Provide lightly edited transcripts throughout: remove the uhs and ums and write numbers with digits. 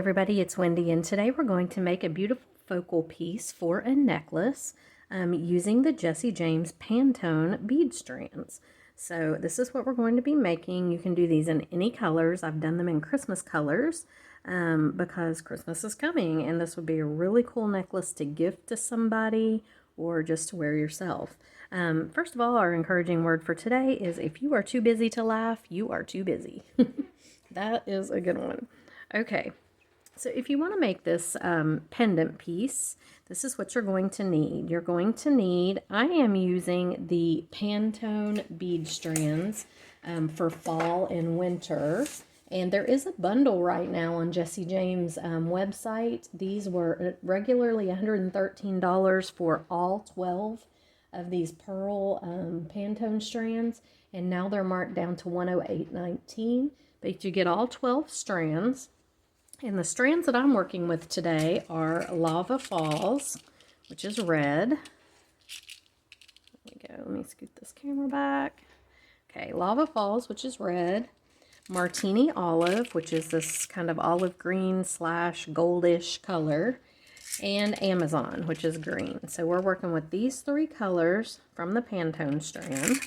everybody, it's Wendy, and today we're going to make a beautiful focal piece for a necklace using the Jesse James Pantone bead strands. So this is what we're going to be making. You can do these in any colors. I've done them in Christmas colors because Christmas is coming, and this would be a really cool necklace to gift to somebody or just to wear yourself. First of all, our encouraging word for today is if you are too busy to laugh, you are too busy. That is a good one. Okay, so if you want to make this pendant piece, this is what you're going to need. You're going to need, I am using the Pantone bead strands for fall and winter. And there is a bundle right now on Jesse James' website. These were regularly $113 for all 12 of these pearl Pantone strands. And now they're marked down to $108.19. But you get all 12 strands. And the strands that I'm working with today are Lava Falls, which is red. There we go. Let me scoot this camera back. Okay, Lava Falls, which is red. Martini Olive, which is this kind of olive green / goldish color. And Amazon, which is green. So we're working with these three colors from the Pantone strand.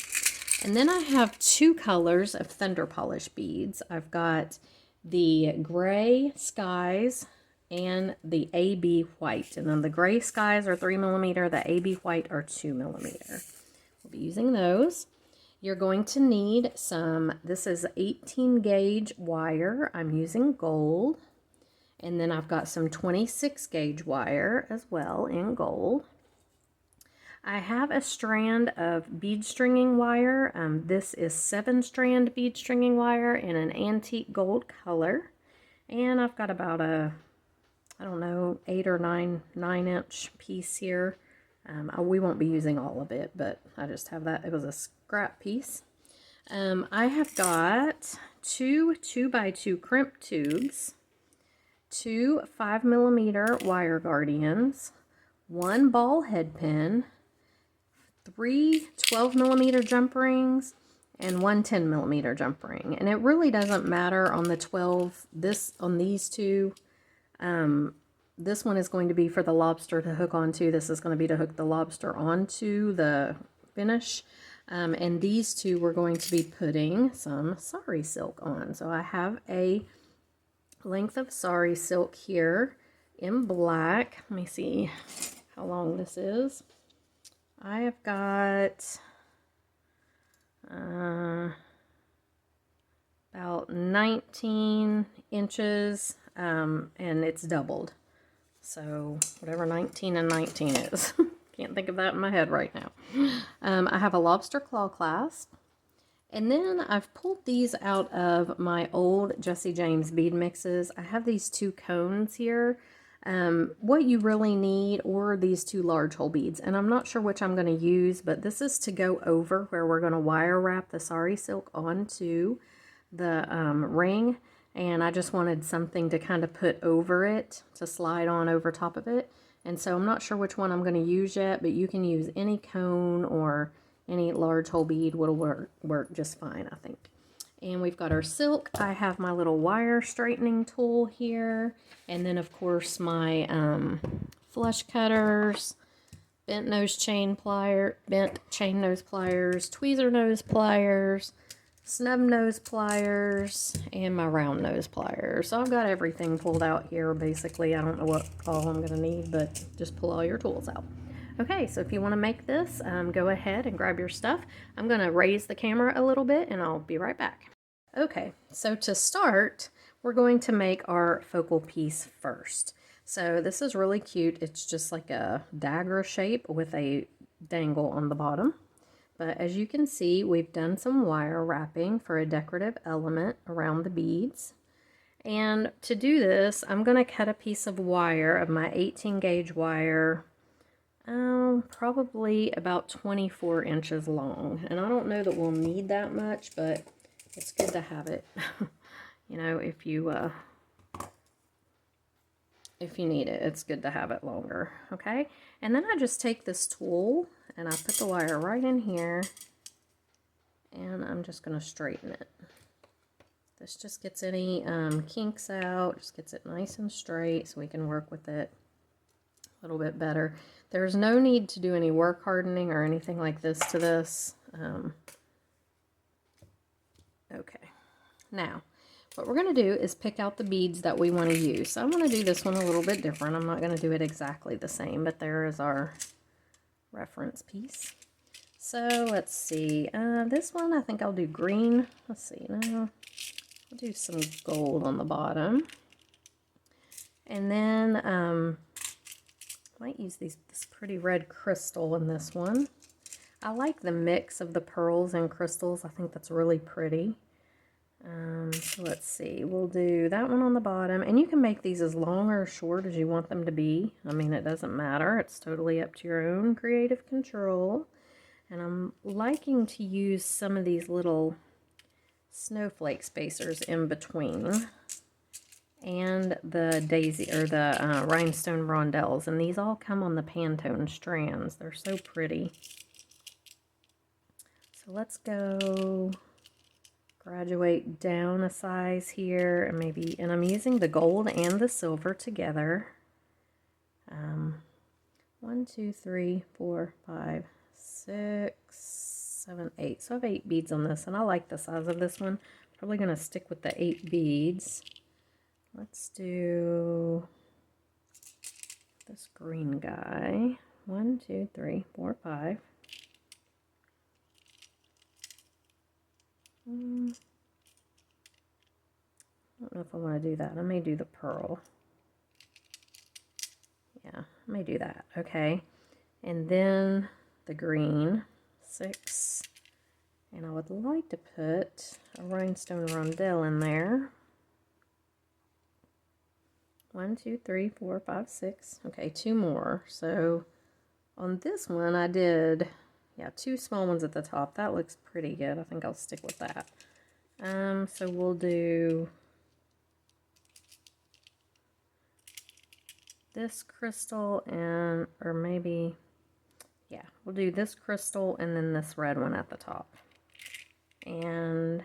And then I have two colors of Thunder Polish beads. I've got the gray skies and the AB white. And then the gray skies are 3mm, the AB white are 2mm. We'll be using those. You're going to need some, this is 18 gauge wire. I'm using gold. And then I've got some 26 gauge wire as well in gold. I have a strand of bead stringing wire. This is 7-strand bead stringing wire in an antique gold color. And I've got about a, I don't know, 8 or 9-inch piece here. We won't be using all of it, but I just have that. It was a scrap piece. I have got two 2x2 crimp tubes, two 5mm wire guardians, one ball head pin, 3 12mm jump rings, and one 10mm jump ring. And it really doesn't matter on the 12, on these two. This one is going to be for the lobster to hook onto. This is going to be to hook the lobster onto the finish. And these two we're going to be putting some sari silk on. So I have a length of sari silk here in black. Let me see how long this is. I have got about 19 inches, and it's doubled. So whatever 19 and 19 is. Can't think of that in my head right now. I have a lobster claw clasp. And then I've pulled these out of my old Jesse James bead mixes. I have these two cones here. What you really need, or these two large hole beads, and I'm not sure which I'm going to use, but this is to go over where we're going to wire wrap the sari silk onto the ring, and I just wanted something to kind of put over it, to slide on over top of it. And so I'm not sure which one I'm going to use yet, but you can use any cone or any large hole bead will work just fine, I think. And we've got our silk. I have my little wire straightening tool here. And then, of course, my flush cutters, bent chain nose pliers, tweezer nose pliers, snub nose pliers, and my round nose pliers. So I've got everything pulled out here, basically. I don't know what all I'm going to need, but just pull all your tools out. Okay, so if you want to make this, go ahead and grab your stuff. I'm going to raise the camera a little bit, and I'll be right back. Okay, so to start, we're going to make our focal piece first. So this is really cute. It's just like a dagger shape with a dangle on the bottom. But as you can see, we've done some wire wrapping for a decorative element around the beads. And to do this, I'm going to cut a piece of wire, of my 18 gauge wire, probably about 24 inches long. And I don't know that we'll need that much, but it's good to have it, you know, if you need it, it's good to have it longer, okay? And then I just take this tool and I put the wire right in here, and I'm just going to straighten it This just gets any kinks out, just gets it nice and straight so we can work with it a little bit better. There's no need to do any work hardening or anything like this to this. Okay, now what we're going to do is pick out the beads that we want to use. So I'm going to do this one a little bit different. I'm not going to do it exactly the same, but there is our reference piece. So let's see, this one I think I'll do green. Let's see, no, I'll do some gold on the bottom. And then might use this pretty red crystal in this one. I like the mix of the pearls and crystals. I think that's really pretty. So let's see, we'll do that one on the bottom. And you can make these as long or short as you want them to be. I mean, it doesn't matter. It's totally up to your own creative control. And I'm liking to use some of these little snowflake spacers in between and the daisy or the rhinestone rondelles. And these all come on the Pantone strands. They're so pretty. So let's go graduate down a size here, and maybe, and I'm using the gold and the silver together. 1, 2, 3, 4, 5, 6, 7, 8. So I have 8 beads on this, and I like the size of this one. Probably going to stick with the 8 beads. Let's do this green guy. 1, 2, 3, 4, 5. I don't know if I want to do that. I may do the pearl. Yeah, I may do that. Okay. And then the green, 6. And I would like to put a rhinestone rondelle in there. 1, 2, 3, 4, 5, 6. Okay, 2 more. So on this one I did, yeah, 2 small ones at the top. That looks pretty good. I think I'll stick with that. So we'll do this crystal and, or maybe, yeah, we'll do this crystal and then this red one at the top. And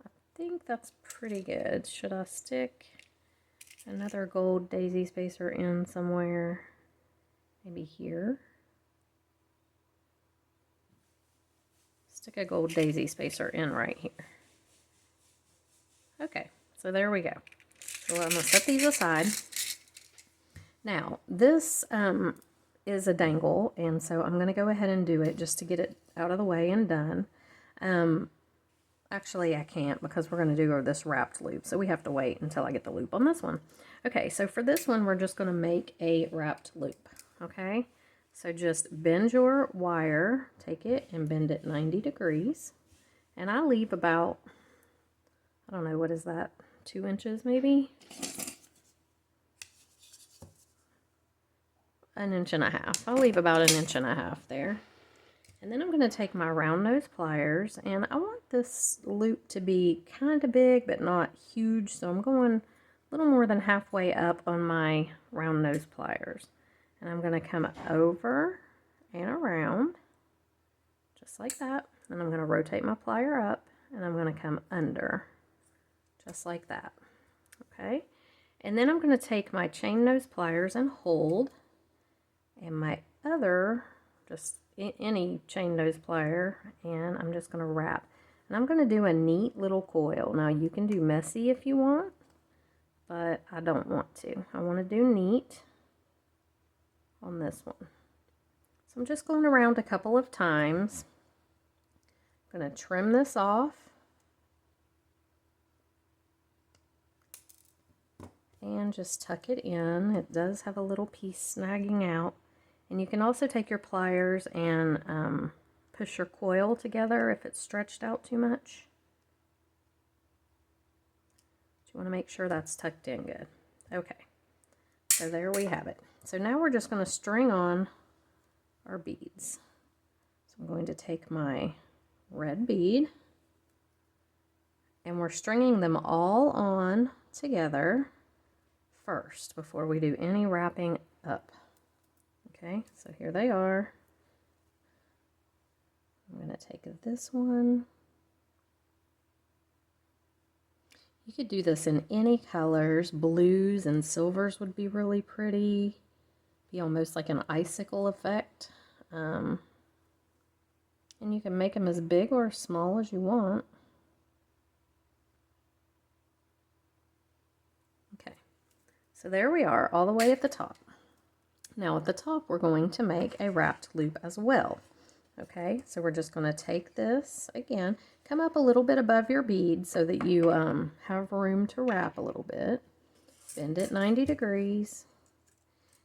I think that's pretty good. Should I stick another gold daisy spacer in somewhere? Maybe here. Stick a gold daisy spacer in right here. Okay, so there we go. So I'm going to set these aside. Now, this is a dangle, and so I'm going to go ahead and do it just to get it out of the way and done. Actually, I can't because we're going to do this wrapped loop, so we have to wait until I get the loop on this one. Okay, so for this one, we're just going to make a wrapped loop, okay? So just bend your wire, take it and bend it 90 degrees, and I leave about, I don't know, what is that, 2 inches maybe? 1.5 inches. I'll leave about 1.5 inches there. And then I'm going to take my round nose pliers, and I want this loop to be kind of big but not huge, so I'm going a little more than halfway up on my round nose pliers. And I'm going to come over and around, just like that. And I'm going to rotate my plier up, and I'm going to come under, just like that. Okay? And then I'm going to take my chain nose pliers and hold, and my other, just any chain nose plier, and I'm just going to wrap. And I'm going to do a neat little coil. Now you can do messy if you want, but I don't want to. I want to do neat on this one. So I'm just going around a couple of times. I'm going to trim this off. And just tuck it in. It does have a little piece snagging out. And you can also take your pliers and push your coil together if it's stretched out too much. You want to make sure that's tucked in good. Okay, so there we have it. So now we're just going to string on our beads. So I'm going to take my red bead, and we're stringing them all on together first before we do any wrapping up. Okay, so here they are. I'm going to take this one. You could do this in any colors. Blues and silvers would be really pretty. Be almost like an icicle effect. And you can make them as big or as small as you want. Okay, so there we are, all the way at the top. Now at the top, we're going to make a wrapped loop as well. Okay, so we're just going to take this, again, come up a little bit above your bead so that you have room to wrap a little bit. Bend it 90 degrees.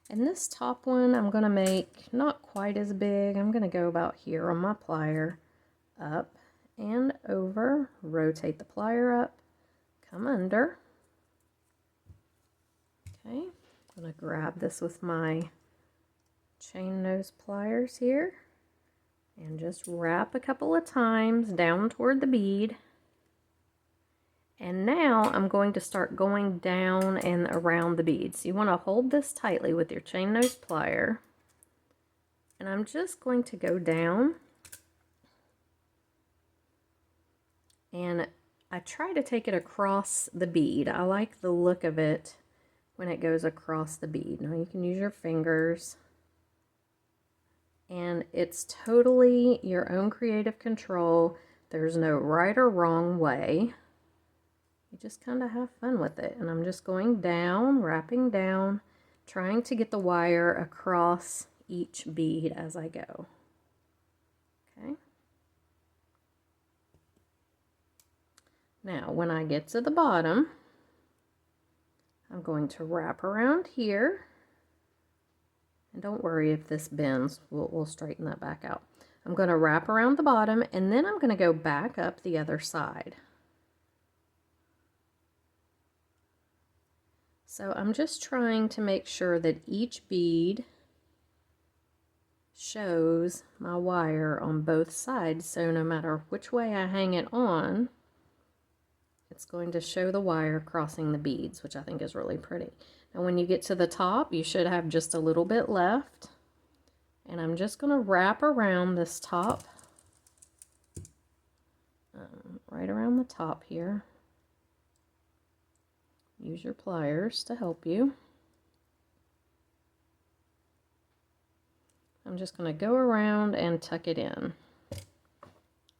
And this top one I'm going to make not quite as big. I'm going to go about here on my plier, up and over, rotate the plier up, come under. Okay, I'm going to grab this with my chain nose pliers here and just wrap a couple of times down toward the bead. And now I'm going to start going down and around the bead. So you want to hold this tightly with your chain nose plier. And I'm just going to go down. And I try to take it across the bead. I like the look of it when it goes across the bead. Now you can use your fingers. And it's totally your own creative control. There's no right or wrong way. You just kind of have fun with it. And I'm just going down, wrapping down, trying to get the wire across each bead as I go. Okay. Now, when I get to the bottom, I'm going to wrap around here. And don't worry if this bends, we'll straighten that back out. I'm going to wrap around the bottom and then I'm going to go back up the other side. So I'm just trying to make sure that each bead shows my wire on both sides, so no matter which way I hang it on, it's going to show the wire crossing the beads, which I think is really pretty. Now when you get to the top, you should have just a little bit left. And I'm just going to wrap around this top, right around the top here. Use your pliers to help you. I'm just going to go around and tuck it in.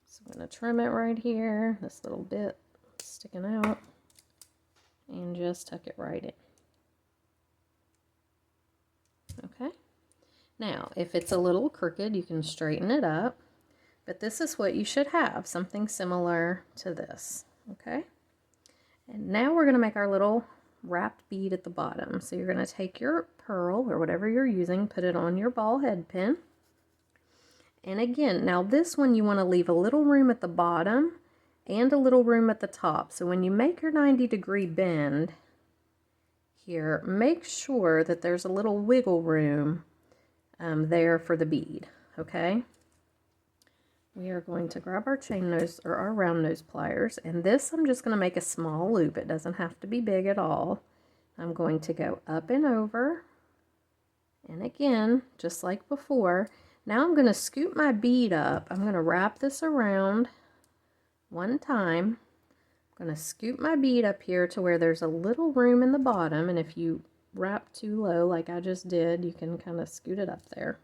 So I'm going to trim it right here, this little bit sticking out, and just tuck it right in. Okay. Now, if it's a little crooked, you can straighten it up, but this is what you should have, something similar to this. Okay. And now we're going to make our little wrapped bead at the bottom. So you're going to take your pearl or whatever you're using, put it on your ball head pin. And again, now this one you want to leave a little room at the bottom and a little room at the top. So when you make your 90-degree bend here, make sure that there's a little wiggle room there for the bead, okay? We are going to grab our chain nose or our round nose pliers, and this I'm just going to make a small loop. It doesn't have to be big at all. I'm going to go up and over, and again, just like before. Now I'm going to scoop my bead up. I'm going to wrap this around one time. I'm going to scoop my bead up here to where there's a little room in the bottom, and if you wrap too low like I just did, you can kind of scoot it up there.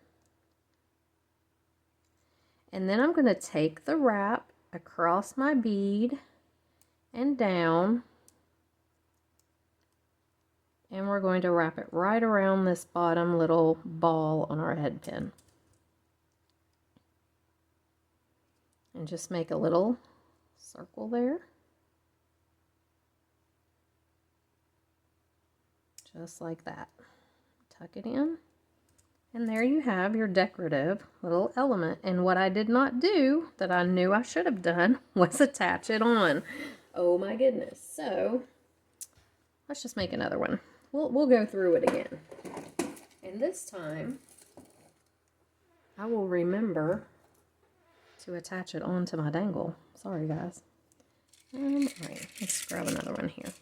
And then I'm going to take the wrap across my bead and down, and we're going to wrap it right around this bottom little ball on our head pin. And just make a little circle there. Just like that. Tuck it in. And there you have your decorative little element. And what I did not do, that I knew I should have done, was attach it on. Oh my goodness. So, let's just make another one. We'll go through it again. And this time, I will remember to attach it onto my dangle. Sorry, guys. Alright, let's grab another one here.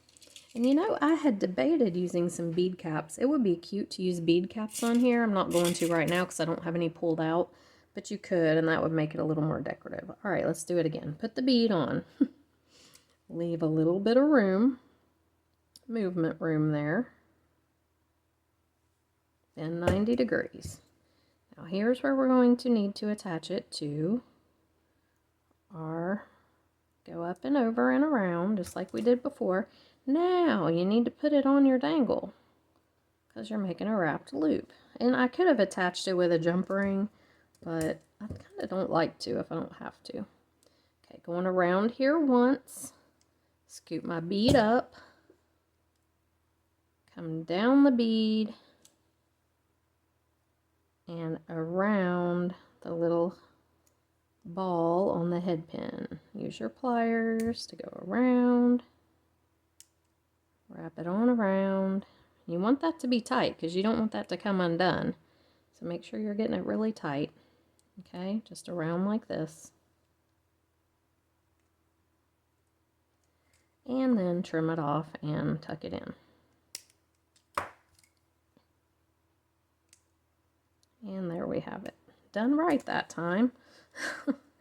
And you know, I had debated using some bead caps. It would be cute to use bead caps on here. I'm not going to right now because I don't have any pulled out. But you could, and that would make it a little more decorative. Alright, let's do it again. Put the bead on. leave a little bit of room, movement room there, then 90 degrees. Now here's where we're going to need to attach it to our, go up and over and around just like we did before. Now you need to put it on your dangle because you're making a wrapped loop. And I could have attached it with a jump ring, but I kind of don't like to if I don't have to. Okay, going around here once, scoop my bead up, come down the bead, and around the little ball on the head pin. Use your pliers to go around, wrap it on around. You want that to be tight because you don't want that to come undone. So make sure you're getting it really tight. Okay, just around like this. And then trim it off and tuck it in. And there we have it. Done right that time.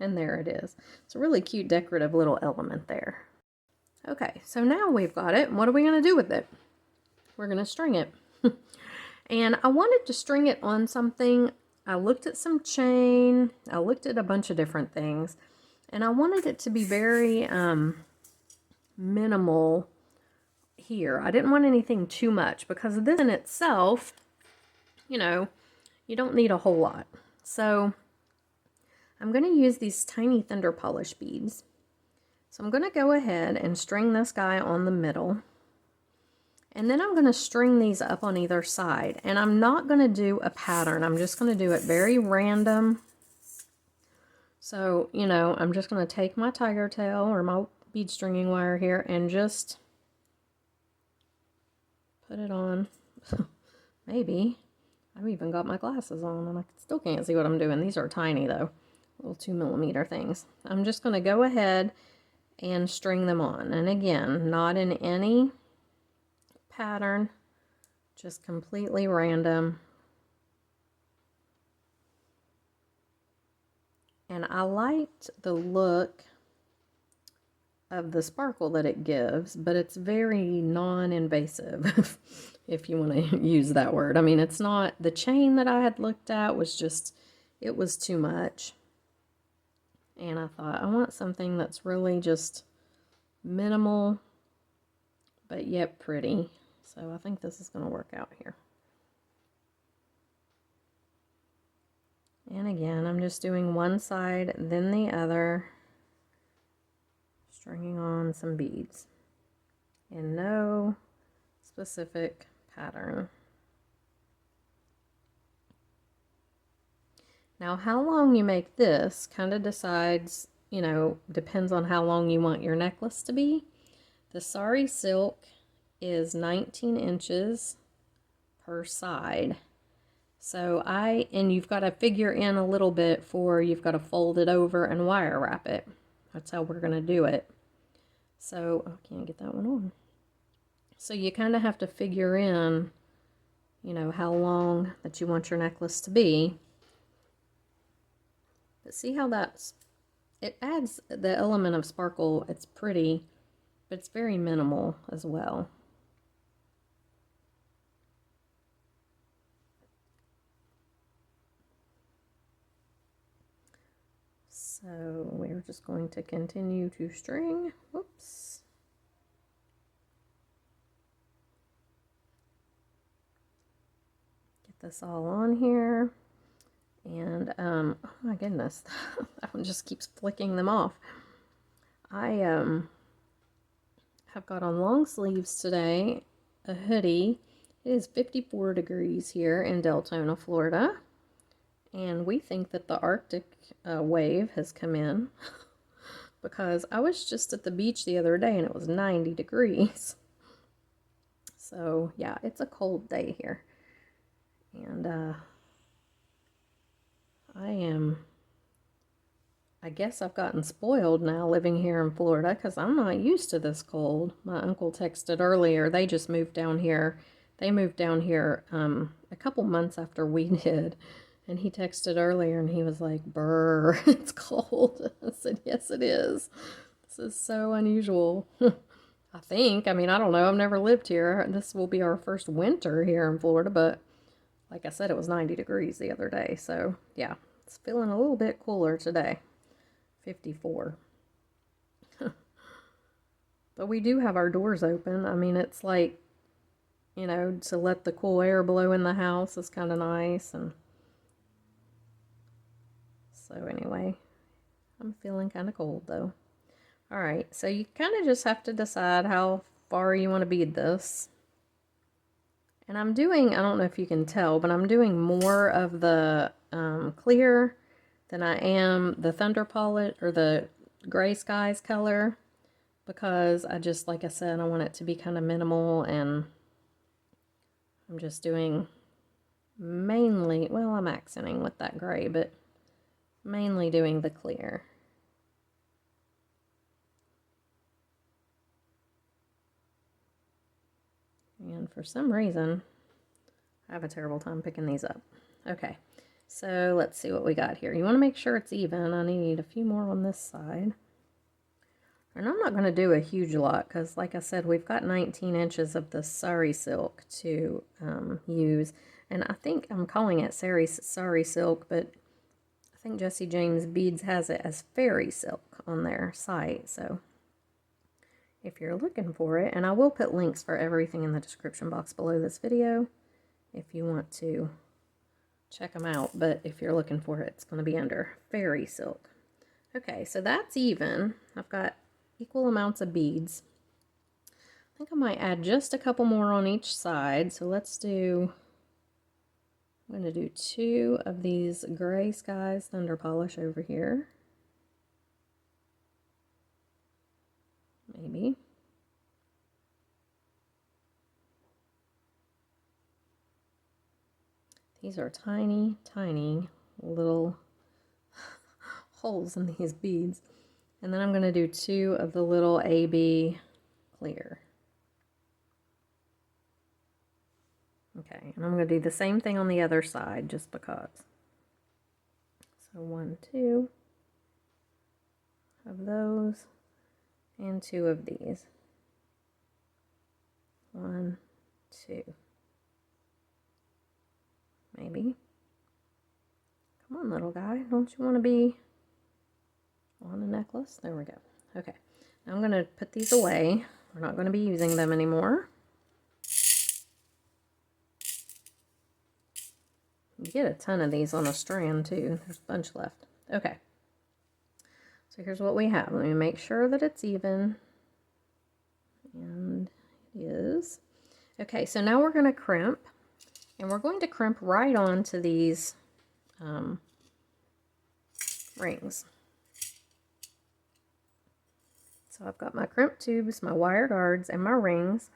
And there it is. It's a really cute decorative little element there. Okay, so now we've got it. What are we going to do with it? We're going to string it. And I wanted to string it on something. I looked at some chain. I looked at a bunch of different things. And I wanted it to be very minimal here. I didn't want anything too much because this in itself, you know, you don't need a whole lot. So I'm going to use these tiny thunder polish beads. So I'm going to go ahead and string this guy on the middle. And then I'm going to string these up on either side. And I'm not going to do a pattern. I'm just going to do it very random. So, you know, I'm just going to take my tiger tail or my bead stringing wire here and just put it on. Maybe. I've even got my glasses on and I still can't see what I'm doing. These are tiny though, little 2mm things. I'm just going to go ahead and string them on. And again, not in any pattern, just completely random. And I liked the look of the sparkle that it gives, but it's very non-invasive, if you want to use that word. I mean, it's not, the chain that I had looked at was just, it was too much. And I thought, I want something that's really just minimal, but yet pretty. So I think this is going to work out here. And again, I'm just doing one side, then the other, stringing on some beads in no specific pattern. Now, how long you make this kind of decides, you know, depends on how long you want your necklace to be. The sari silk is 19 inches per side. So and you've got to figure in a little bit for, you've got to fold it over and wire wrap it. That's how we're going to do it. So, I can't get that one on. So you kind of have to figure in, you know, how long that you want your necklace to be. But see how it adds the element of sparkle. It's pretty, but it's very minimal as well. So we're just going to continue to string. Whoops. Get this all on here. And, oh my goodness, that one just keeps flicking them off. I have got on long sleeves today, a hoodie. It is 54 degrees here in Deltona, Florida. And we think that the Arctic wave has come in because I was just at the beach the other day and it was 90 degrees. So yeah, it's a cold day here. And I guess I've gotten spoiled now living here in Florida because I'm not used to this cold. My uncle texted earlier, they just moved down here. They moved down here a couple months after we did. And he texted earlier and he was like, "Brr, it's cold." I said, "Yes, it is." This is so unusual. I think. I mean, I don't know. I've never lived here. This will be our first winter here in Florida, but like I said, it was 90 degrees the other day. So, yeah, it's feeling a little bit cooler today. 54. But we do have our doors open. I mean, it's like, you know, to let the cool air blow in the house is kind of nice. And so anyway, I'm feeling kind of cold though. All right, so you kind of just have to decide how far you want to bead this. And I'm doing, I don't know if you can tell, but I'm doing more of the clear than I am the Thunder Polish or the Gray Skies color, because I just, like I said, I want it to be kind of minimal, and I'm just doing mainly, well, I'm accenting with that gray, but mainly doing the clear. And for some reason, I have a terrible time picking these up. Okay, so let's see what we got here. You want to make sure it's even. I need a few more on this side. And I'm not going to do a huge lot because, like I said, we've got 19 inches of the sari silk to use. And I think I'm calling it sari silk, but I think Jesse James Beads has it as fairy silk on their site. So if you're looking for it, and I will put links for everything in the description box below this video if you want to check them out, but if you're looking for it, it's going to be under fairy silk. Okay, so that's even. I've got equal amounts of beads. I think I might add just a couple more on each side, so let's do, I'm going to do 2 of these Gray Skies Thunder Polish over here. Maybe. These are tiny, tiny little holes in these beads. And then I'm going to do 2 of the little AB clear. Okay, and I'm going to do the same thing on the other side just because. So 1, 2 of those. And 2 of these. 1, 2. Maybe. Come on, little guy. Don't you want to be on a necklace? There we go. Okay. Now I'm going to put these away. We're not going to be using them anymore. You get a ton of these on a strand, too. There's a bunch left. Okay. So here's what we have. Let me make sure that it's even. And it is. Okay, so now we're going to crimp. And we're going to crimp right onto these rings. So I've got my crimp tubes, my wire guards, and my rings,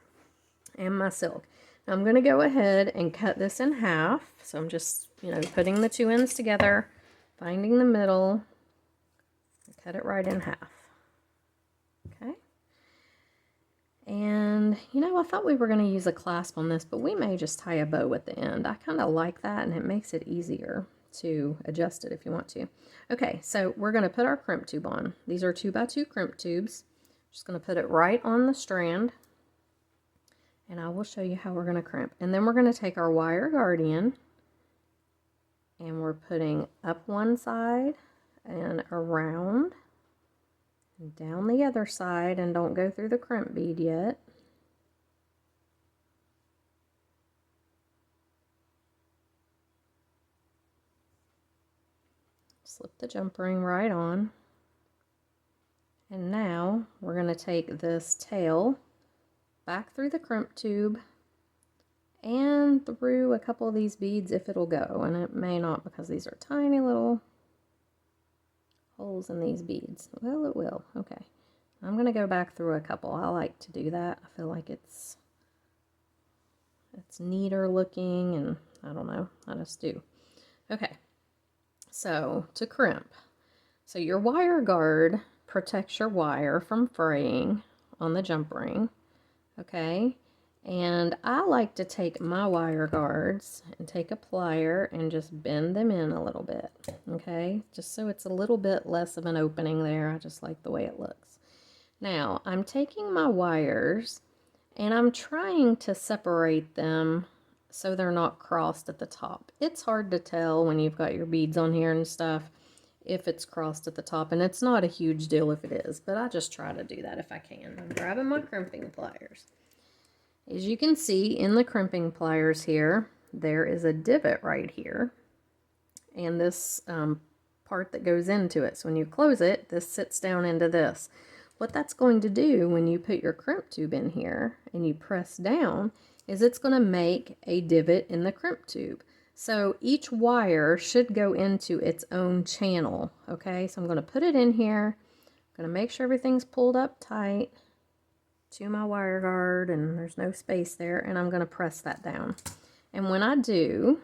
and my silk. Now I'm going to go ahead and cut this in half. So I'm just, you know, putting the 2 ends together, finding the middle, and cut it right in half. Okay. And, you know, I thought we were going to use a clasp on this, but we may just tie a bow at the end. I kind of like that, and it makes it easier to adjust it if you want to. Okay, so we're going to put our crimp tube on. These are 2x2 crimp tubes. Just going to put it right on the strand, and I will show you how we're going to crimp. And then we're going to take our wire guardian, and we're putting up one side and around, down the other side, and don't go through the crimp bead yet. Slip the jump ring right on. And now we're going to take this tail back through the crimp tube and through a couple of these beads if it'll go, and it may not because these are tiny little holes in these beads. Well, it will. Okay. I'm going to go back through a couple. I like to do that. I feel like it's neater looking, and I don't know. I just do. Okay. So, to crimp. So, your wire guard protects your wire from fraying on the jump ring. Okay. And I like to take my wire guards and take a plier and just bend them in a little bit, okay? Just so it's a little bit less of an opening there. I just like the way it looks. Now, I'm taking my wires and I'm trying to separate them so they're not crossed at the top. It's hard to tell when you've got your beads on here and stuff if it's crossed at the top, and it's not a huge deal if it is, but I just try to do that if I can. I'm grabbing my crimping pliers. As you can see in the crimping pliers here, there is a divot right here, and this part that goes into it. So when you close it, this sits down into this. What that's going to do when you put your crimp tube in here and you press down is it's going to make a divot in the crimp tube. So each wire should go into its own channel. Okay, so I'm going to put it in here. I'm going to make sure everything's pulled up tight to my wire guard and there's no space there, and I'm going to press that down. And when I do,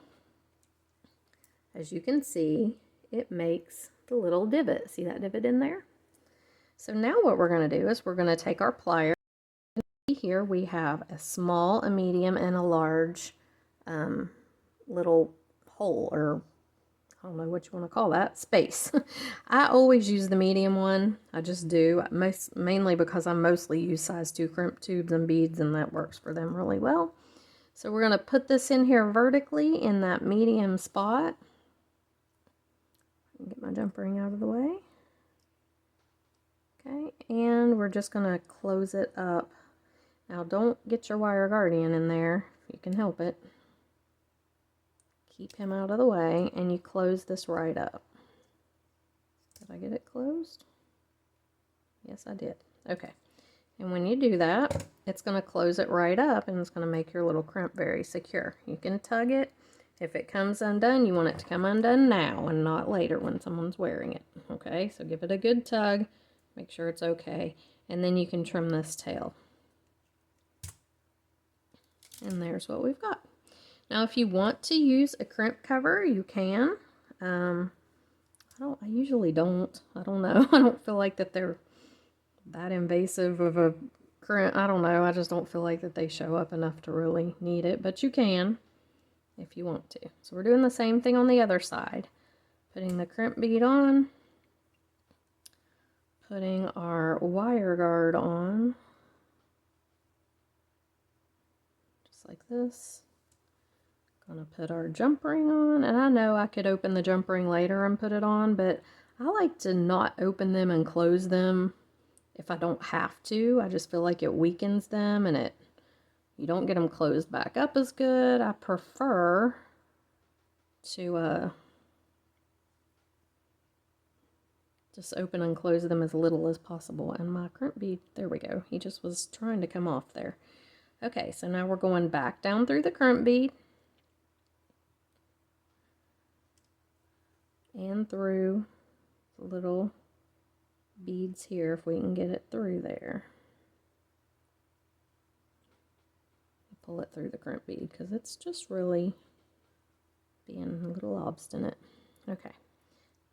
as you can see, it makes the little divot. See that divot in there? So now what we're going to do is we're going to take our pliers. Here we have a small, a medium, and a large little hole, or I don't know what you want to call that, space. I always use the medium one. I just do, mainly because I mostly use size 2 crimp tubes and beads, and that works for them really well. So we're going to put this in here vertically in that medium spot. Get my jump ring out of the way. Okay, and we're just going to close it up. Now don't get your wire guardian in there if you can help it. Keep him out of the way, and you close this right up. Did I get it closed? Yes, I did. Okay, and when you do that, it's going to close it right up, and it's going to make your little crimp very secure. You can tug it. If it comes undone, you want it to come undone now and not later when someone's wearing it. Okay, so give it a good tug. Make sure it's okay, and then you can trim this tail. And there's what we've got. Now, if you want to use a crimp cover, you can. I usually don't. I don't know. I don't feel like that they're that invasive of a crimp. I don't know. I just don't feel like that they show up enough to really need it, but you can if you want to. So we're doing the same thing on the other side. Putting the crimp bead on. Putting our wire guard on. Just like this. Gonna put our jump ring on, and I know I could open the jump ring later and put it on, but I like to not open them and close them if I don't have to. I just feel like it weakens them, and you don't get them closed back up as good. I prefer to just open and close them as little as possible. And my crimp bead, there we go. He just was trying to come off there. Okay, so now we're going back down through the crimp bead and through the little beads here, if we can get it through there. Pull it through the crimp bead because it's just really being a little obstinate. Okay,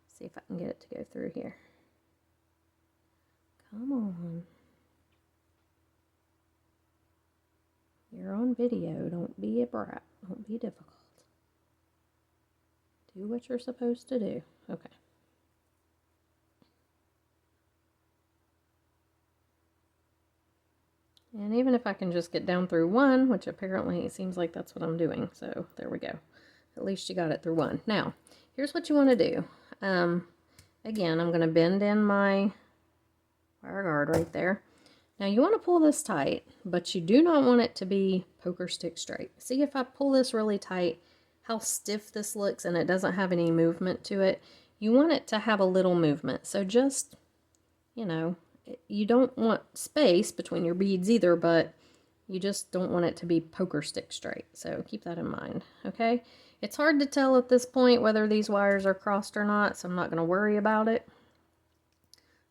see if I can get it to go through here. Come on. You're on video. Don't be a brat. Don't be difficult. Do what you're supposed to do. Okay. And even if I can just get down through one, which apparently it seems like that's what I'm doing. So there we go. At least you got it through one. Now, here's what you want to do. Again, I'm going to bend in my wire guard right there. Now you want to pull this tight, but you do not want it to be poker stick straight. See, if I pull this really tight, how stiff this looks, and it doesn't have any movement to it. You want it to have a little movement. So just, you know, you don't want space between your beads either, but you just don't want it to be poker stick straight. So keep that in mind, okay? It's hard to tell at this point whether these wires are crossed or not, so I'm not going to worry about it.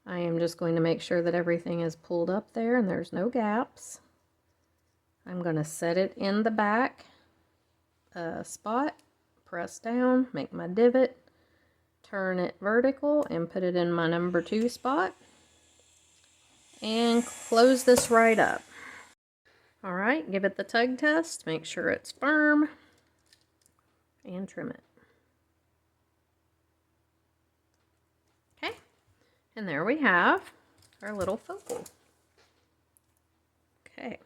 I am just going to make sure that everything is pulled up there and there's no gaps. I'm going to set it in the back spot, press down, make my divot, turn it vertical, and put it in my number 2 spot. And close this right up. All right, give it the tug test, make sure it's firm, and trim it. Okay, and there we have our little focal. Okay.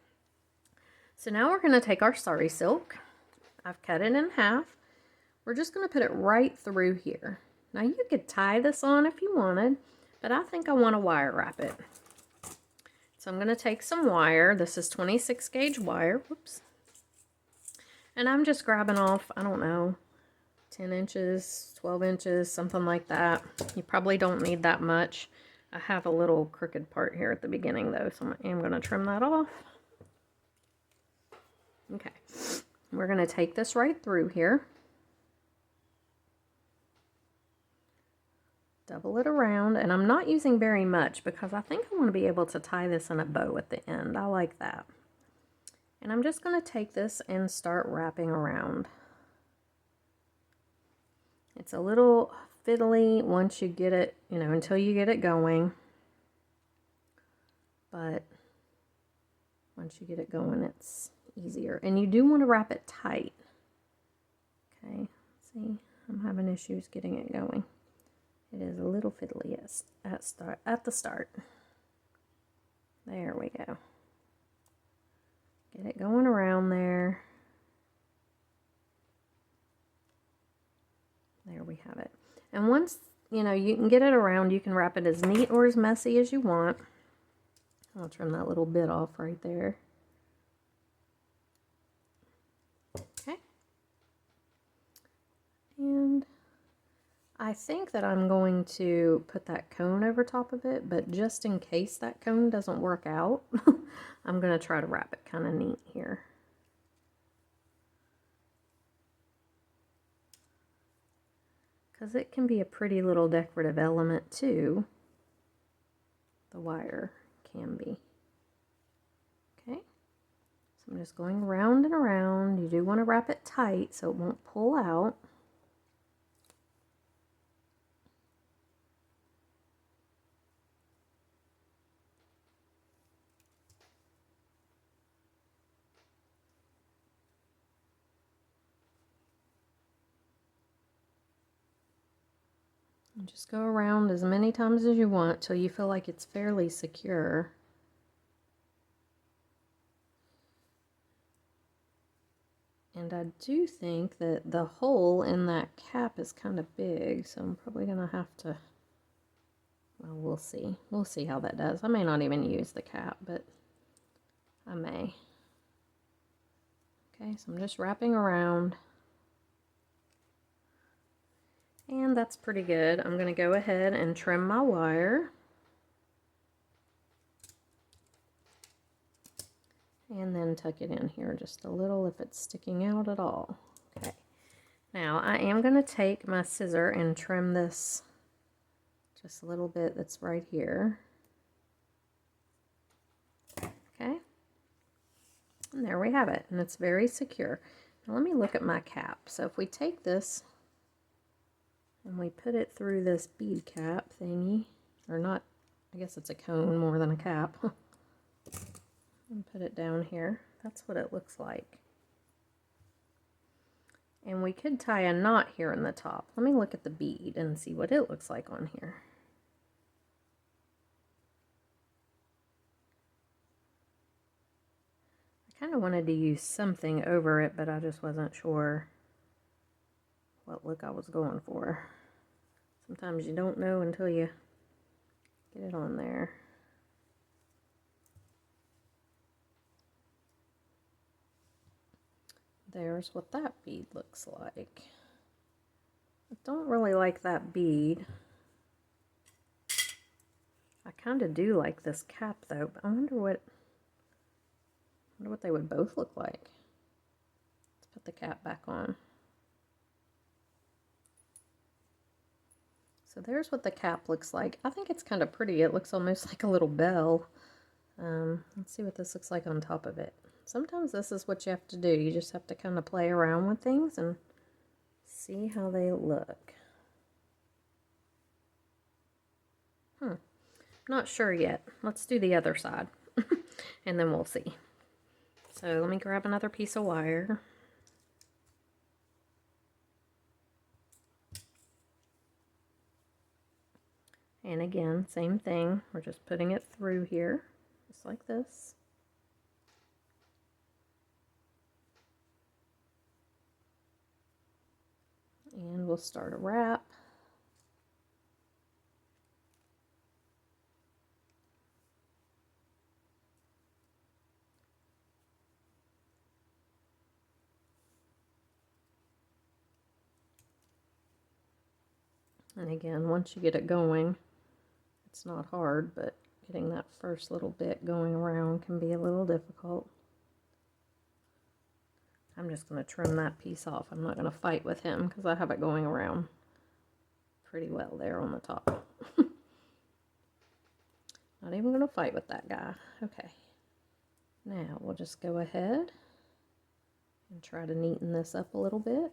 So now we're going to take our sari silk. I've cut it in half. We're just going to put it right through here. Now you could tie this on if you wanted, but I think I want to wire wrap it. So I'm going to take some wire. This is 26 gauge wire. Whoops. And I'm just grabbing off, I don't know, 10 inches, 12 inches, something like that. You probably don't need that much. I have a little crooked part here at the beginning though, so I am going to trim that off. Okay, we're going to take this right through here. Double it around, and I'm not using very much because I think I want to be able to tie this in a bow at the end. I like that. And I'm just going to take this and start wrapping around. It's a little fiddly once you get it, you know, until you get it going. But once you get it going, it's easier. And you do want to wrap it tight. Okay, see, I'm having issues getting it going. It is a little fiddly at the start. There we go. Get it going around there. There we have it. And once, you know, you can get it around, you can wrap it as neat or as messy as you want. I'll trim that little bit off right there. Okay. And I think that I'm going to put that cone over top of it, but just in case that cone doesn't work out, I'm going to try to wrap it kind of neat here. Because it can be a pretty little decorative element too. The wire can be. Okay, so I'm just going around and around. You do want to wrap it tight so it won't pull out. And just go around as many times as you want till you feel like it's fairly secure. And I do think that the hole in that cap is kind of big, so I'm probably going to have to, well, we'll see. We'll see how that does. I may not even use the cap, but I may. Okay, so I'm just wrapping around. And that's pretty good. I'm going to go ahead and trim my wire. And then tuck it in here just a little if it's sticking out at all. Okay. Now I am going to take my scissor and trim this just a little bit that's right here. Okay. And there we have it. And it's very secure. Now let me look at my cap. So if we take this and we put it through this bead cap thingy, or not, I guess it's a cone more than a cap, and put it down here. That's what it looks like. And we could tie a knot here in the top. Let me look at the bead and see what it looks like on here. I kind of wanted to use something over it, but I just wasn't sure what look I was going for. Sometimes you don't know until you get it on there. There's what that bead looks like. I don't really like that bead. I kind of do like this cap though, but I wonder what they would both look like. Let's put the cap back on. So there's what the cap looks like. I think it's kind of pretty. It looks almost like a little bell. Let's see what this looks like on top of it. Sometimes this is what you have to do. You just have to kind of play around with things and see how they look. Not sure yet. Let's do the other side and then we'll see. So let me grab another piece of wire. And again, same thing. We're just putting it through here, just like this. And we'll start a wrap. And again, once you get it going, it's not hard, but getting that first little bit going around can be a little difficult. I'm just going to trim that piece off. I'm not going to fight with him because I have it going around pretty well there on the top. Not even going to fight with that guy. Okay. Now we'll just go ahead and try to neaten this up a little bit.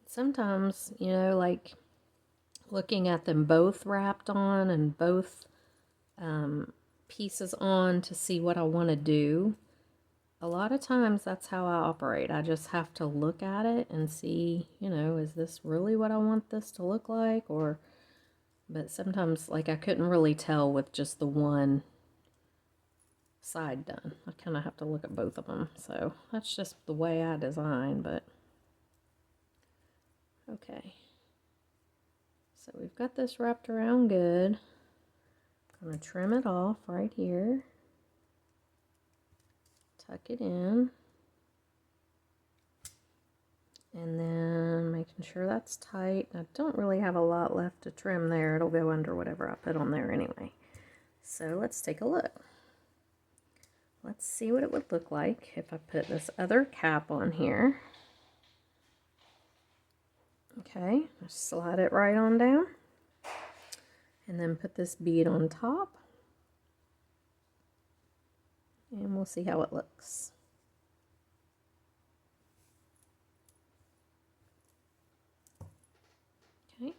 Sometimes, you know, like looking at them both wrapped on and both pieces on to see what I want to do, a lot of times that's how I operate. I just have to look at it and see, you know, is this really what I want this to look like? Or, but sometimes, like, I couldn't really tell with just the one side done. I kind of have to look at both of them. So that's just the way I design, but okay. So we've got this wrapped around good. I'm going to trim it off right here. Tuck it in. And then making sure that's tight. I don't really have a lot left to trim there. It'll go under whatever I put on there anyway. So let's take a look. Let's see what it would look like if I put this other cap on here. Okay, just slide it right on down. And then put this bead on top. And we'll see how it looks. Okay,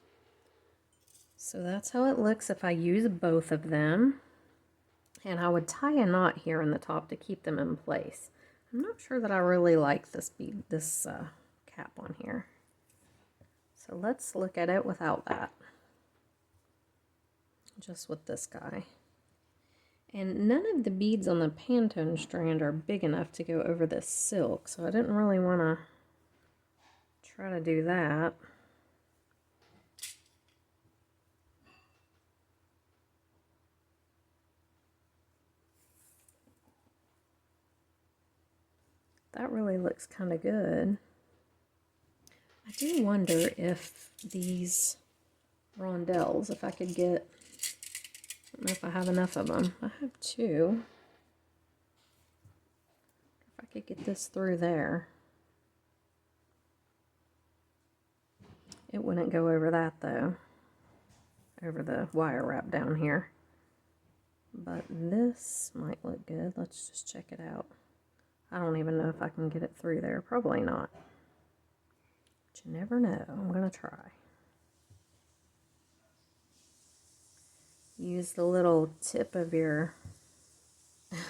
so that's how it looks if I use both of them. And I would tie a knot here in the top to keep them in place. I'm not sure that I really like this bead, this cap on here. So let's look at it without that. Just with this guy. And none of the beads on the Pantone strand are big enough to go over this silk, so I didn't really want to try to do that. That really looks kind of good. I do wonder if these rondelles, if I could get, I don't know if I have enough of them. I have two. If I could get this through there. It wouldn't go over that though, over the wire wrap down here. But this might look good. Let's just check it out. I don't even know if I can get it through there. Probably not. But you never know. I'm going to try. Use the little tip of your,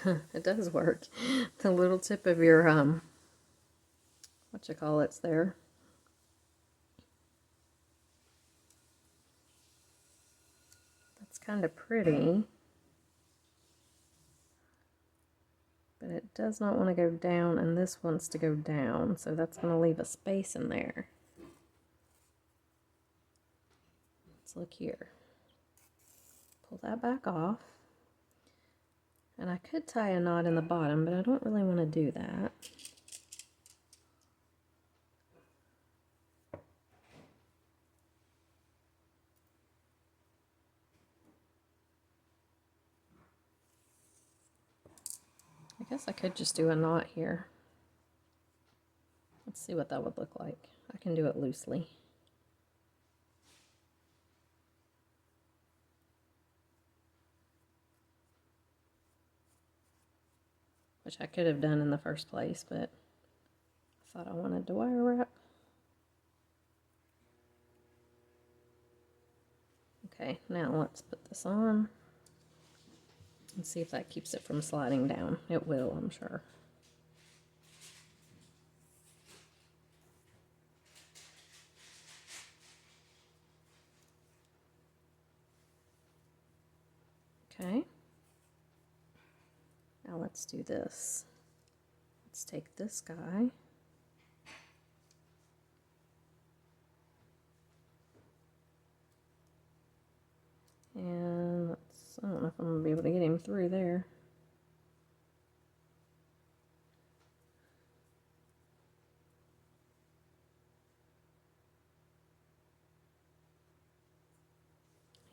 it does work, the little tip of your, what you call it's there. That's kind of pretty. But it does not want to go down, and this wants to go down, so that's going to leave a space in there. Let's look here. Pull that back off. And I could tie a knot in the bottom, but I don't really want to do that. I guess I could just do a knot here. Let's see what that would look like. I can do it loosely. Which I could have done in the first place, but I thought I wanted to wire wrap. Okay, now let's put this on and see if that keeps it from sliding down. It will, I'm sure. Okay. Now let's do this. Let's take this guy. And I don't know if I'm going to be able to get him through there.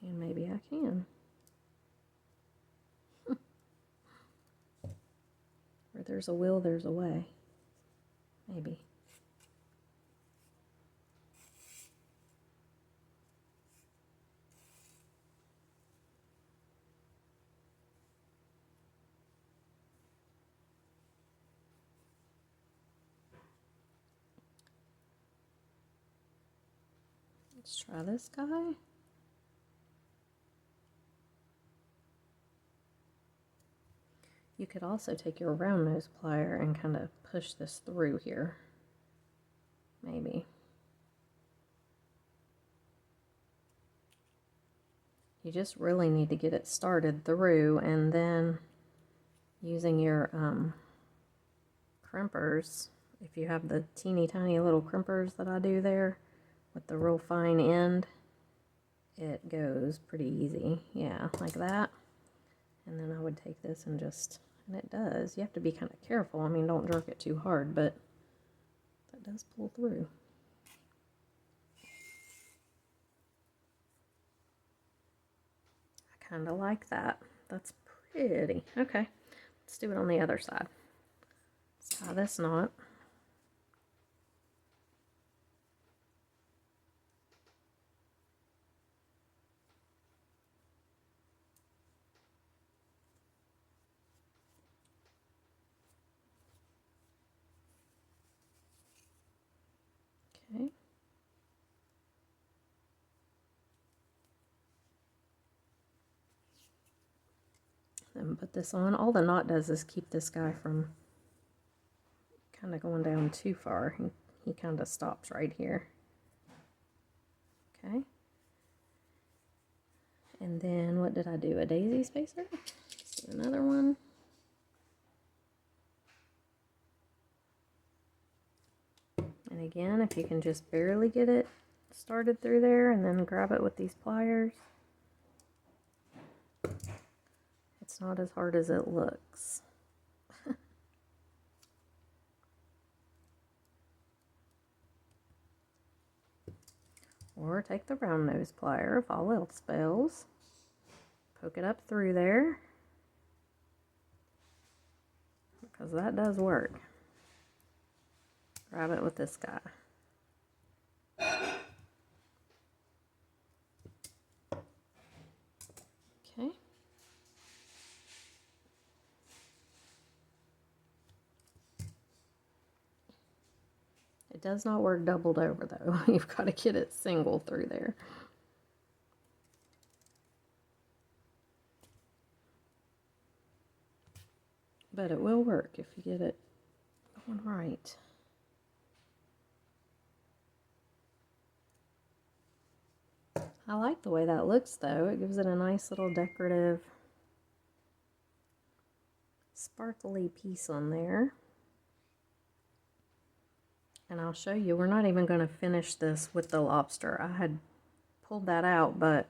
And maybe I can. Where there's a will, there's a way. Maybe. Let's try this guy. You could also take your round nose plier and kind of push this through here. Maybe. You just really need to get it started through, and then using your crimpers, if you have the teeny tiny little crimpers that I do there with the real fine end, it goes pretty easy. Yeah, like that. And then I would take this and just, and it does. You have to be kind of careful. I mean, don't jerk it too hard, but that does pull through. I kind of like that. That's pretty. Okay, let's do it on the other side. Let's tie this knot. Okay. Then put this on. All the knot does is keep this guy from kind of going down too far. He kind of stops right here. Okay. And then what did I do? A daisy spacer? Let's do another one. And again, if you can just barely get it started through there and then grab it with these pliers, it's not as hard as it looks. Or take the round nose plier if all else fails. Poke it up through there, because that does work. Grab it with this guy. Okay. It does not work doubled over though. You've got to get it single through there. But it will work if you get it going right. I like the way that looks though. It gives it a nice little decorative sparkly piece on there. And I'll show you, we're not even going to finish this with the lobster. I had pulled that out, but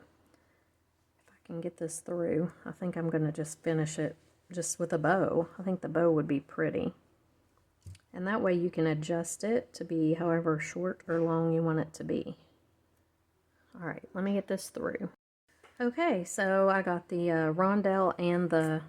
if I can get this through, I think I'm going to just finish it just with a bow. I think the bow would be pretty. And that way you can adjust it to be however short or long you want it to be. All right, let me get this through. Okay, so I got the rondelle and the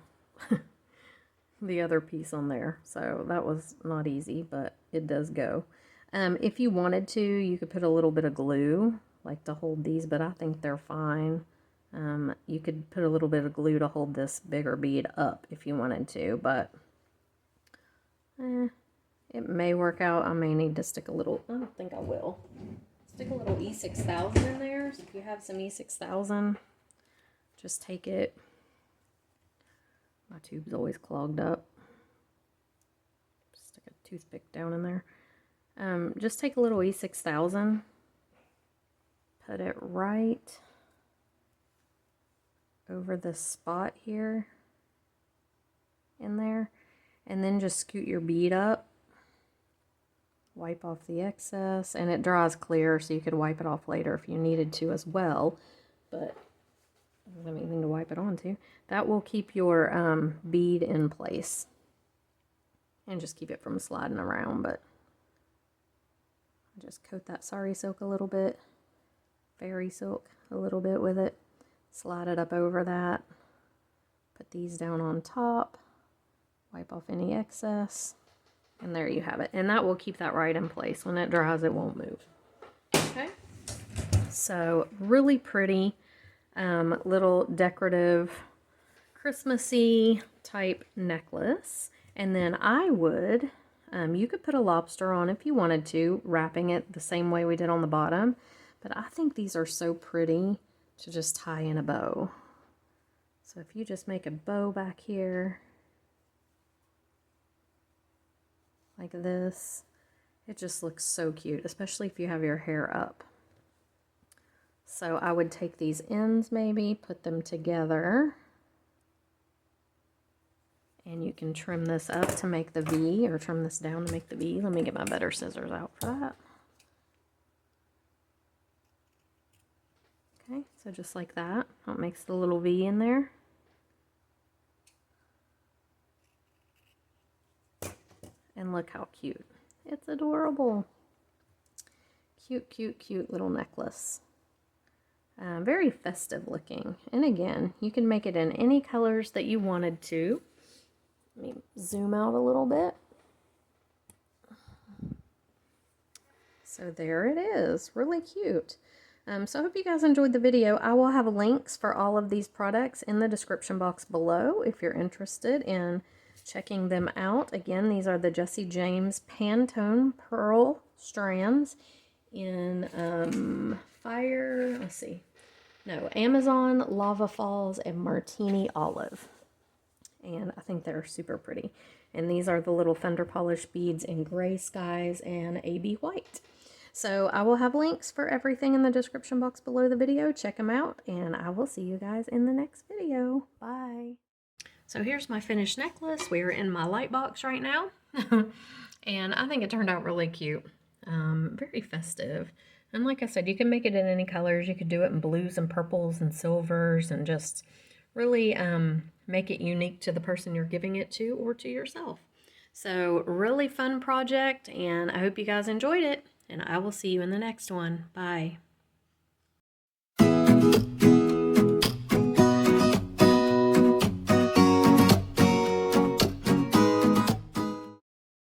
the other piece on there. So that was not easy, but it does go. If you wanted to, you could put a little bit of glue, like to hold these, but I think they're fine. You could put a little bit of glue to hold this bigger bead up if you wanted to, but it may work out. I may need to stick a little, I don't think I will. Stick a little E6000 in there. So if you have some E6000, just take it. My tube's always clogged up. Stick a toothpick down in there. Just take a little E6000, put it right over this spot here in there, and then just scoot your bead up, wipe off the excess, and it dries clear, so you could wipe it off later if you needed to as well, but I don't have anything to wipe it onto. That will keep your bead in place and just keep it from sliding around. But just coat that sari silk a little bit, fairy silk a little bit with it, slide it up over that, put these down on top, wipe off any excess, and there you have it. And that will keep that right in place. When it dries, it won't move. Okay, so really pretty little decorative Christmassy type necklace. And then I would, you could put a lobster on if you wanted to, wrapping it the same way we did on the bottom. But I think these are so pretty to just tie in a bow. So if you just make a bow back here, like this, it just looks so cute, especially if you have your hair up. So I would take these ends maybe, put them together, and you can trim this up to make the V, or trim this down to make the V. Let me get my better scissors out for that. Okay, so just like that, it makes the little V in there. And look how cute. It's adorable. Cute, cute, cute little necklace. Very festive looking. And again, you can make it in any colors that you wanted to. Let me zoom out a little bit. So there it is. Really cute. So I hope you guys enjoyed the video. I will have links for all of these products in the description box below if you're interested in checking them out. Again, these are the Jesse James Pantone Pearl Strands in Amazon, Lava Falls, and Martini Olive. And I think they're super pretty. And these are the little fender polish beads in Gray Skies and AB White. So I will have links for everything in the description box below the video. Check them out, and I will see you guys in the next video. Bye. So here's my finished necklace. We're in my light box right now. And I think it turned out really cute. Very festive. And like I said, you can make it in any colors. You could do it in blues and purples and silvers, and just really make it unique to the person you're giving it to or to yourself. So really fun project, and I hope you guys enjoyed it. And I will see you in the next one. Bye.